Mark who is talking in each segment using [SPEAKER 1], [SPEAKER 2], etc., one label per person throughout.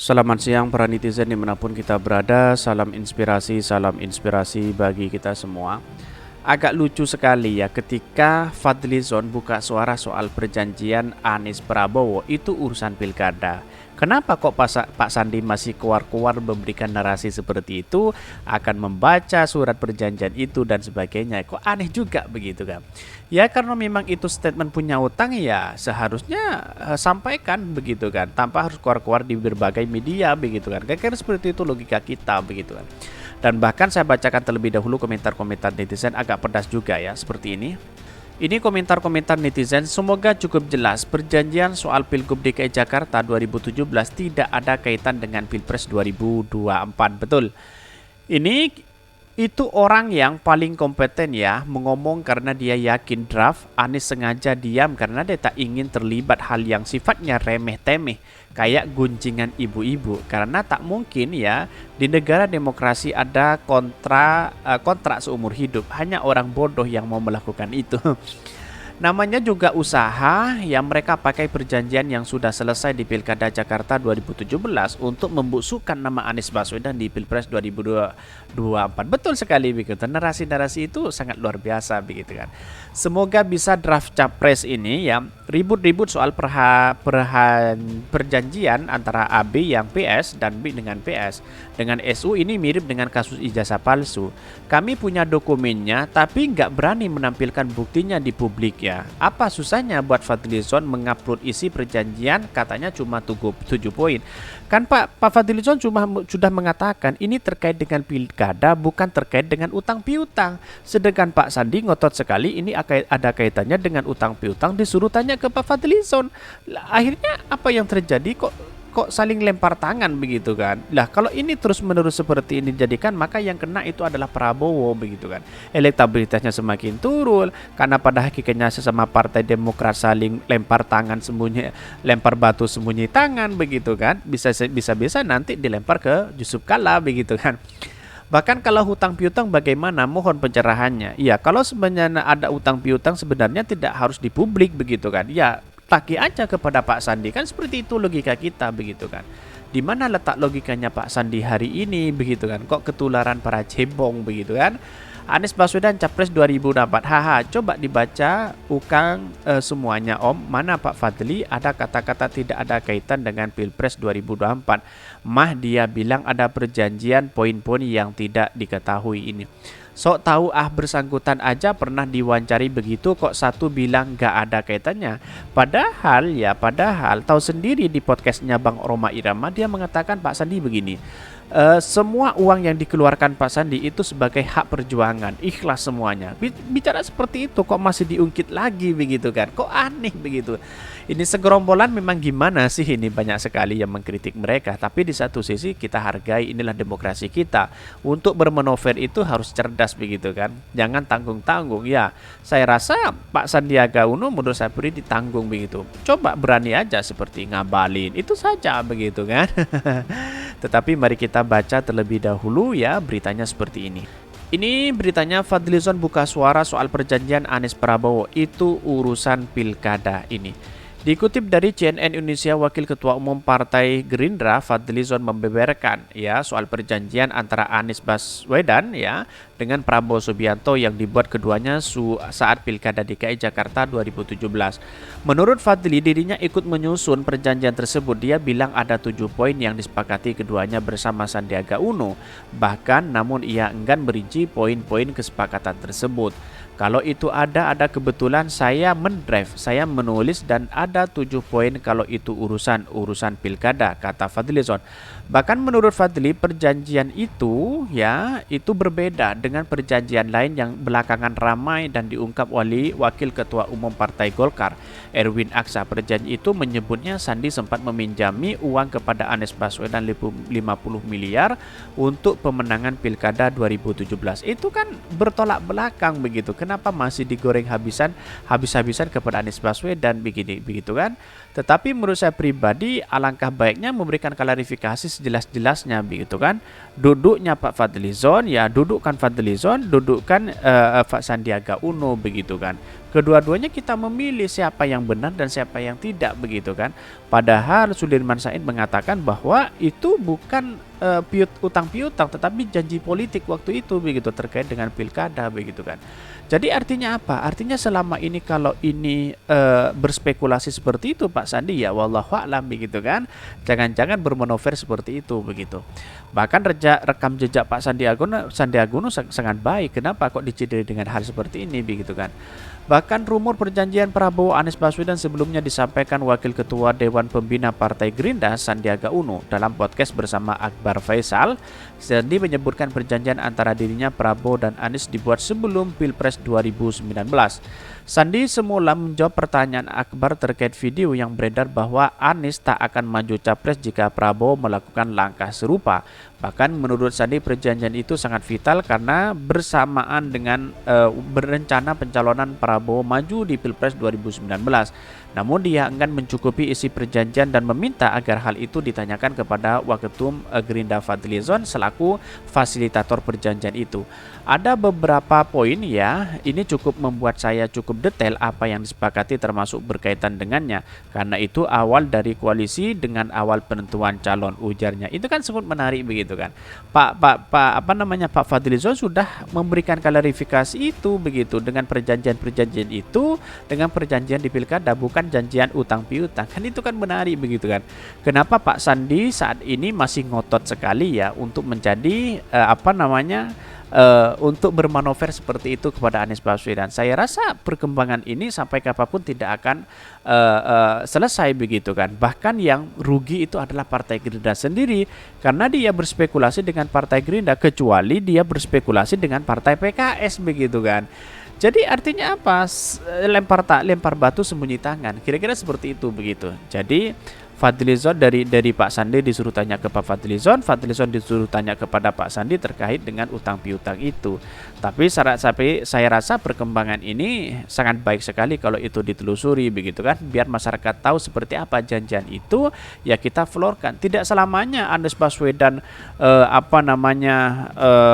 [SPEAKER 1] Selamat siang para netizen dimanapun kita berada. Salam inspirasi bagi kita semua. Agak lucu sekali ya ketika Fadlizon buka suara soal perjanjian Anies Prabowo itu urusan pilkada. Kenapa kok Pak Sandi masih keluar-keluar memberikan narasi seperti itu, akan membaca surat perjanjian itu dan sebagainya. Kok aneh juga begitu kan? Ya karena memang itu statement punya utang ya seharusnya sampaikan begitu kan, tanpa harus keluar-keluar di berbagai media begitu kan. Kira-kira seperti itu logika kita begitu kan. Dan bahkan saya bacakan terlebih dahulu komentar-komentar netizen agak pedas juga ya, seperti ini. Ini komentar-komentar netizen, semoga cukup jelas perjanjian soal Pilgub DKI Jakarta 2017 tidak ada kaitan dengan Pilpres 2024. Betul. Ini itu orang yang paling kompeten ya mengomong karena dia yakin draft. Anies sengaja diam karena dia tak ingin terlibat hal yang sifatnya remeh-temeh kayak gunjingan ibu-ibu, karena tak mungkin ya di negara demokrasi ada kontrak seumur hidup. Hanya orang bodoh yang mau melakukan itu. Namanya juga usaha yang mereka pakai perjanjian yang sudah selesai di Pilkada Jakarta 2017 untuk membusukkan nama Anies Baswedan di Pilpres 2024. Betul sekali begitu. Narasi-narasi itu sangat luar biasa begitu kan. Semoga bisa draft capres ini ya ribut-ribut soal perjanjian antara AB yang PS dan B dengan PS. Dengan SU ini mirip dengan kasus ijazah palsu. Kami punya dokumennya tapi nggak berani menampilkan buktinya di publik ya. Apa susahnya buat Fadlizon mengupload isi perjanjian, katanya cuma 7 poin. Kan Pak Fadlizon sudah mengatakan ini terkait dengan pilkada, bukan terkait dengan utang piutang. Sedangkan Pak Sandi ngotot sekali ini ada kaitannya dengan utang piutang, disuruh tanya ke Pak Fadlizon. Akhirnya apa yang terjadi, kok saling lempar tangan begitu kan. Lah kalau ini terus-menerus seperti ini dijadikan, maka yang kena itu adalah Prabowo begitu kan. Elektabilitasnya semakin turun karena pada hakikatnya sesama partai Demokrat saling lempar tangan lempar batu sembunyi tangan begitu kan. Bisa nanti dilempar ke Yusuf Kala begitu kan. Bahkan kalau hutang piutang bagaimana, mohon pencerahannya. Iya, kalau sebenarnya ada utang piutang sebenarnya tidak harus dipublik begitu kan. Ya, taki aja kepada Pak Sandi, kan seperti itu logika kita begitu kan. Di mana letak logikanya Pak Sandi hari ini begitu kan? Kok ketularan para cebong begitu kan? Anies Baswedan Capres 2024. Haha, coba dibaca semuanya Om. Mana Pak Fadli ada kata-kata tidak ada kaitan dengan Pilpres 2024. Mah dia bilang ada perjanjian poin-poin yang tidak diketahui ini. Sok tahu bersangkutan aja pernah diwawancari begitu kok satu bilang gak ada kaitannya. Padahal tahu sendiri di podcastnya Bang Roma Irama dia mengatakan Pak Sandi begini. Semua uang yang dikeluarkan Pak Sandi itu sebagai hak perjuangan, ikhlas semuanya. Bicara seperti itu kok masih diungkit lagi begitu kan? Kok aneh begitu? Ini segerombolan memang gimana sih, ini banyak sekali yang mengkritik mereka. Tapi di satu sisi kita hargai, inilah demokrasi kita. Untuk bermanuver itu harus cerdas begitu kan? Jangan tanggung-tanggung ya. Saya rasa Pak Sandiaga Uno menurut saya pribadi ditanggung begitu. Coba berani aja seperti ngabalin, itu saja begitu kan? Tetapi mari kita baca terlebih dahulu ya beritanya seperti ini. Ini beritanya, Fadlizon buka suara soal perjanjian Anies Prabowo, itu urusan pilkada ini. Dikutip dari CNN Indonesia, Wakil Ketua Umum Partai Gerindra Fadlizon membeberkan ya soal perjanjian antara Anies Baswedan ya dengan Prabowo Subianto yang dibuat keduanya saat Pilkada DKI Jakarta 2017. Menurut Fadli, dirinya ikut menyusun perjanjian tersebut. Dia bilang ada 7 poin yang disepakati keduanya bersama Sandiaga Uno. Bahkan namun ia enggan merinci poin-poin kesepakatan tersebut. Kalau itu ada kebetulan saya mendrive, saya menulis dan ada 7 poin kalau itu urusan pilkada, kata Fadlizon. Bahkan menurut Fadli perjanjian itu ya itu berbeda dengan perjanjian lain yang belakangan ramai dan diungkap oleh Wakil Ketua Umum Partai Golkar Erwin Aksa. Perjanjian itu menyebutnya Sandi sempat meminjami uang kepada Anies Baswedan 50 miliar untuk pemenangan Pilkada 2017. Itu kan bertolak belakang begitu. Kenapa masih digoreng habis-habisan kepada Anies Baswedan begitu kan? Tetapi menurut saya pribadi alangkah baiknya memberikan klarifikasi sejelas-jelasnya begitu kan. Duduknya Pak Fadlizon ya dudukkan Fadlizon, dudukkan Pak Sandiaga Uno begitu kan. Kedua-duanya kita memilih siapa yang benar dan siapa yang tidak begitu kan. Padahal Sudirman Said mengatakan bahwa itu bukan utang piutang tetapi janji politik waktu itu begitu terkait dengan pilkada begitu kan. Jadi artinya apa? Artinya selama ini kalau ini berspekulasi seperti itu Pak Sandi ya wallahu a'lam begitu kan. Jangan-jangan bermanuver seperti itu begitu. Bahkan rekam jejak Pak Sandiaga Uno sangat baik. Kenapa kok dicideri dengan hal seperti ini begitu kan? Bahkan rumor perjanjian Prabowo Anies Baswedan sebelumnya disampaikan Wakil Ketua Dewan Pembina Partai Gerindra Sandiaga Uno dalam podcast bersama Akbar Faisal. Sandi menyebutkan perjanjian antara dirinya Prabowo dan Anies dibuat sebelum Pilpres 2019. Sandi semula menjawab pertanyaan Akbar terkait video yang beredar bahwa Anies tak akan maju capres jika Prabowo melakukan langkah serupa. Bahkan menurut Sandi perjanjian itu sangat vital karena bersamaan dengan berencana pencalonan Prabowo maju di Pilpres 2019. Namun dia enggan mencukupi isi perjanjian dan meminta agar hal itu ditanyakan kepada Waketum Gerindra Fadlizon selaku fasilitator perjanjian itu. Ada beberapa poin ya, ini cukup membuat saya cukup detail apa yang disepakati termasuk berkaitan dengannya. Karena itu awal dari koalisi dengan awal penentuan calon, ujarnya. Itu kan sangat menarik begitu kan. Pak Fadlizon sudah memberikan klarifikasi itu begitu dengan perjanjian-perjanjian itu dengan perjanjian di pilkada bukan janjian utang piutang. Kan itu kan menarik begitu kan. Kenapa Pak Sandi saat ini masih ngotot sekali ya untuk menjadi untuk bermanuver seperti itu kepada Anies Baswedan. Saya rasa perkembangan ini sampai kapanpun tidak akan selesai begitu kan. Bahkan yang rugi itu adalah Partai Gerindra sendiri karena dia berspekulasi dengan Partai Gerindra kecuali dia berspekulasi dengan Partai PKS begitu kan. Jadi artinya apa? Lempar batu sembunyi tangan. Kira-kira seperti itu begitu. Jadi Fadlizon dari Pak Sandi disuruh tanya ke Pak Fadlizon disuruh tanya kepada Pak Sandi terkait dengan utang piutang itu. Tapi saya rasa perkembangan ini sangat baik sekali kalau itu ditelusuri begitu kan, biar masyarakat tahu seperti apa janjian itu ya kita florkan. Tidak selamanya Anies Baswedan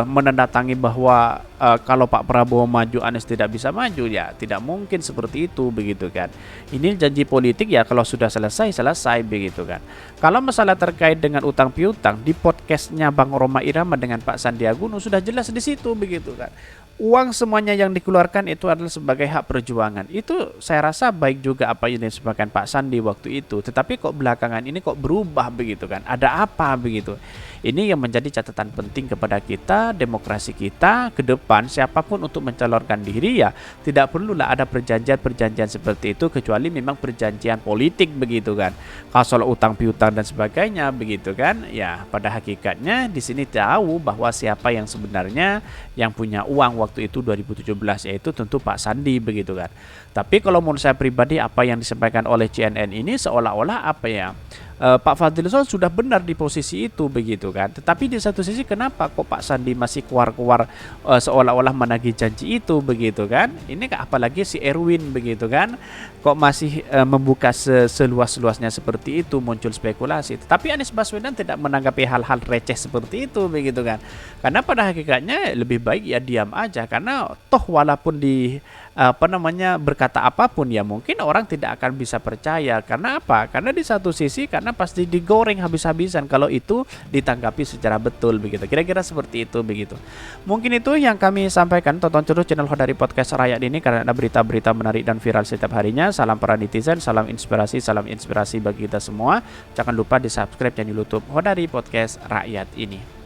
[SPEAKER 1] menandatangi bahwa kalau Pak Prabowo maju Anies tidak bisa maju ya, tidak mungkin seperti itu begitu kan. Ini janji politik ya kalau sudah selesai begitu kan. Kalau masalah terkait dengan utang piutang di podcastnya Bang Roma Irama dengan Pak Sandiaga Uno sudah jelas di situ begitu kan. Uang semuanya yang dikeluarkan itu adalah sebagai hak perjuangan. Itu saya rasa baik juga apa yang disebutkan Pak Sandi waktu itu. Tetapi kok belakangan ini kok berubah begitu kan? Ada apa begitu? Ini yang menjadi catatan penting kepada kita, demokrasi kita ke depan siapapun untuk mencalonkan diri ya tidak perlulah ada perjanjian seperti itu kecuali memang perjanjian politik begitu kan. Kalau soal utang piutang dan sebagainya begitu kan, ya pada hakikatnya di sini tahu bahwa siapa yang sebenarnya yang punya uang waktu itu 2017 yaitu tentu Pak Sandi begitu kan. Tapi kalau menurut saya pribadi apa yang disampaikan oleh CNN ini seolah-olah Pak Fadlizon sudah benar di posisi itu begitu kan. Tetapi di satu sisi kenapa kok Pak Sandi masih keluar seolah-olah menagih janji itu begitu kan. Ini apalagi si Erwin begitu kan. Kok masih membuka seluas-luasnya seperti itu, muncul spekulasi. Tetapi Anies Baswedan tidak menanggapi hal-hal receh seperti itu begitu kan. Karena pada hakikatnya lebih baik ya diam aja karena toh walaupun berkata apapun ya mungkin orang tidak akan bisa percaya. Karena apa? Karena di satu sisi karena pasti digoreng habis-habisan kalau itu ditanggapi secara betul begitu. Kira-kira seperti itu begitu. Mungkin itu yang kami sampaikan. Tonton terus channel Hodari Podcast Rakyat ini karena ada berita-berita menarik dan viral setiap harinya. Salam para netizen, salam inspirasi bagi kita semua. Jangan lupa di subscribe channel YouTube Hodari Podcast Rakyat ini.